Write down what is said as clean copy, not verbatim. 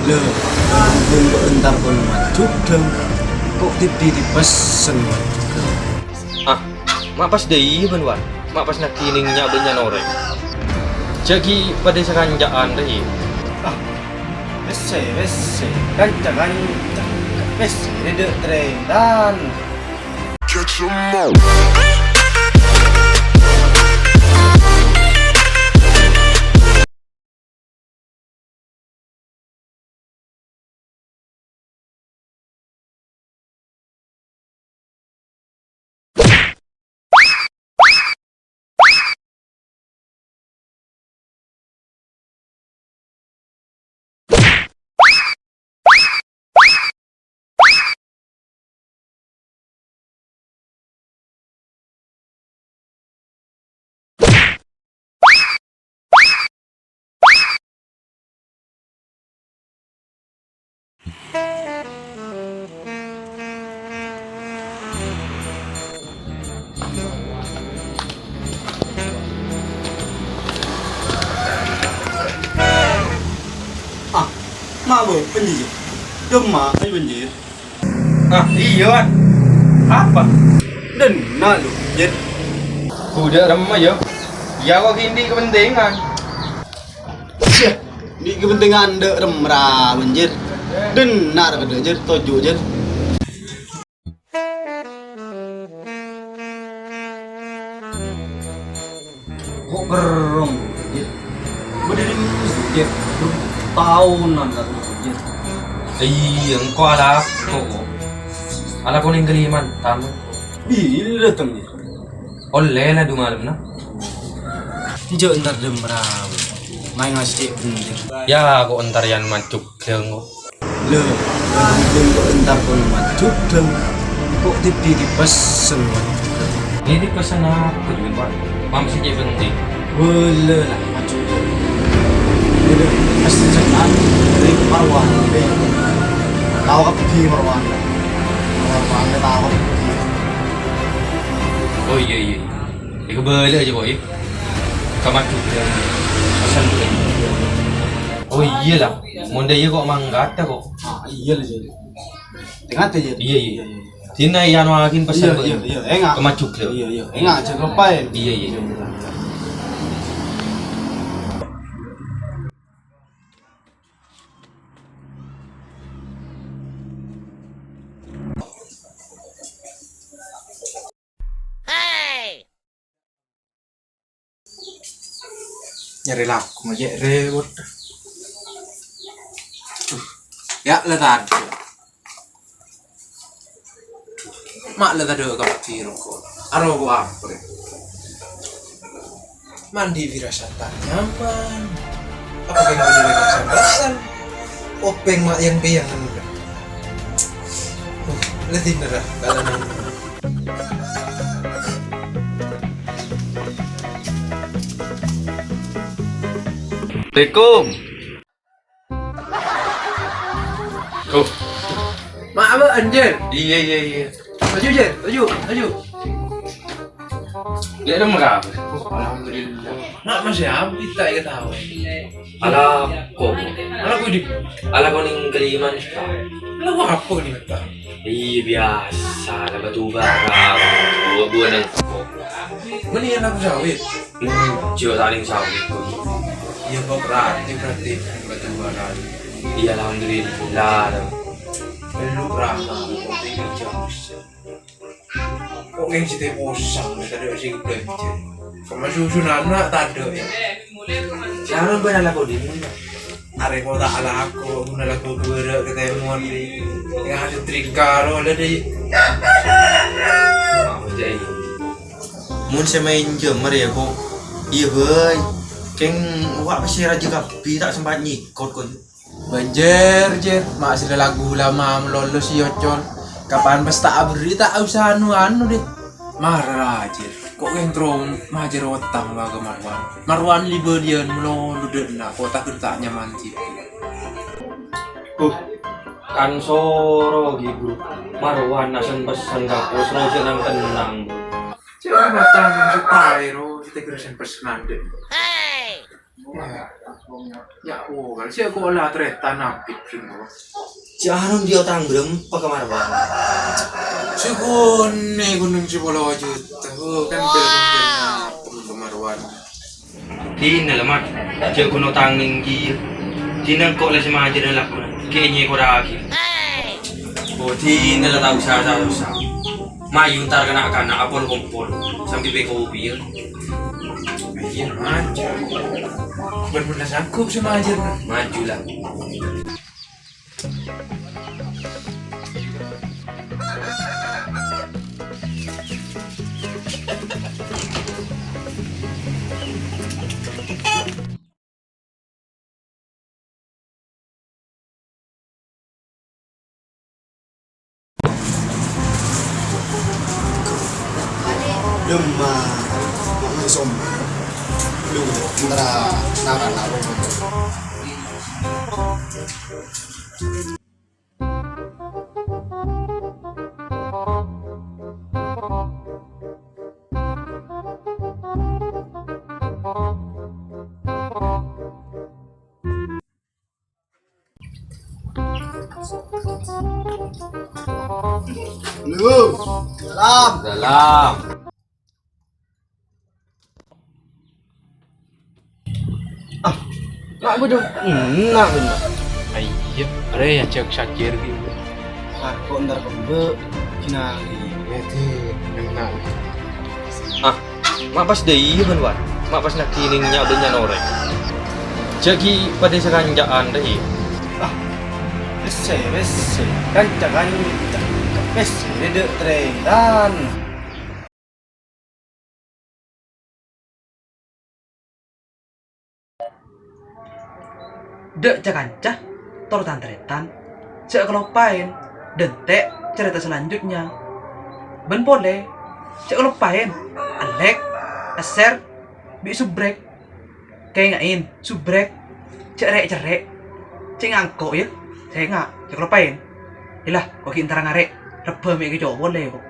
Lơ, đừng có entar con mà chút thơm. Kok tipi pesen Ah, mak pas deh ben wan. Mak pas nak kiningnya benya noreng. Jadi pada sekanjaan deh. Ah, wes, kan jangan wes, rede tren dan Catch 'em all. ah, mak bo penjijik. Demak ai penjijik. Ah, iya wan. Apa? Dan nak lu jet. Udah remah ya. Ya kok gini kepentingan. Sia, di kepentingan de remra benjir. Dan nak ada jet tojo jet. Kok gerong jet. Berdiri jet tahunan lah jet. Iya, engkau ala kok. Ala kau ning keliman tamu. Ih, datang jet. Oleh lah du malam na. Hijau entar remra. Main ngasih benjir. Ya kok entar yan macuk kelenggo. Lơ, đừng có entar con mà chút thơm. Kok tipi pesen Ini pesan apa juga pak? Mam sih penting. Boleh lah macam tu. Jadi pasti sekarang dari Marwan deh. Tahu kan pergi Marwan? Marwan deh tahu kan pergi. Oh iya. Iku boleh aja boy. Kamu juga. Pesan boleh. Oh iya lah. Monde iya kok manggat kok. Ah iya lah jadi. Dengar tu je. Iya. Tina yang makin pesan boleh. Iya. Enggak. Kamu juga. Iya. Enggak jangan lupain. Iya. Nyari laku aja rewot. Ya lah tadi. Mak lah tadi kapti rokok. Aro gua apa? Mandi wirasata nyaman. Apa yang boleh dengan sambasan? Openg mak yang biang kan. Letih nerah kalian. Assalamualaikum. Oh, Mak apa anjir? iya. Maju je, maju. Lihat dong merah. Alhamdulillah. Mak masih apa kita ya tahu. Ala kok. Anak gue di, Ala kau ning keliman. anak gue apa nih mata? Iya biasa, lah batu bara. Buah nang. Mendingan aku sawit. Jauh saling sawit. Iya berarti batu bara. Iya alhamdulillah. Lu berapa? Kok tinggal jauh. Kok yang cerita posang tadi masih belajar. Kamu susunan nak tak ada ya. Jangan benar kau di. Are kau tak ala aku, mana aku dua ketemu di yang ada trika lo ada di. Mau jadi. Mun semain jemar ya kok. Iya boy. Keng wak pasti raja kapi tak sempat nyikot kau. Banjir, mak sudah lagu lama melolos si Yocol. Kapan pesta abri tak usah anu deh. Marah aja. Kok yang tron majer otang baga Marwan. Marwan liberian melolu dena kota gertaknya manci. Kan soro gitu. Marwan nasan pesan kapos no senang tenang. Cewek matang supaya kita gerasan pesanan deh. Ya, kan siya ko wala treta napit mo. Jangan dia otang berempat ke Marwan. Sigone gunung si Polo juta. Kan pil na Marwan. Tin na lamat. Dia kuno tanging dia. Tinang kok lah sama aja dalam lakukan. Kayaknya kau dah akhir. Oh tin na tahu saya. Mayu ntar kena apol kompol sampai beko biar. Iya maju. Benar-benar sanggup sih majer. Maju lah. Demam, langsung lu antara naran lalu. Lu, salam. Dalam. Mak gue dong. Enak bener. Iya, ada ya cek Syakir gitu. Aku ntar kembe, kinali. Enak. Mak pas deh iya kan wan. Mak pas nak kiningnya udah nyanorek. Jadi pada sekanjaan deh. Bese, kan jangan bese, dede tretan. Dek cakancah, torotan tretan, cek kelopain, dentek cerita selanjutnya. Ben boleh, cek kelopain, alek, aser, bi subrek, kayak ngain, subrek, cerek, cek ngangkok ya, saya nggak, cek kelopain. Ilah, kok kita ngarek, rebah mi kecoa boleh kok.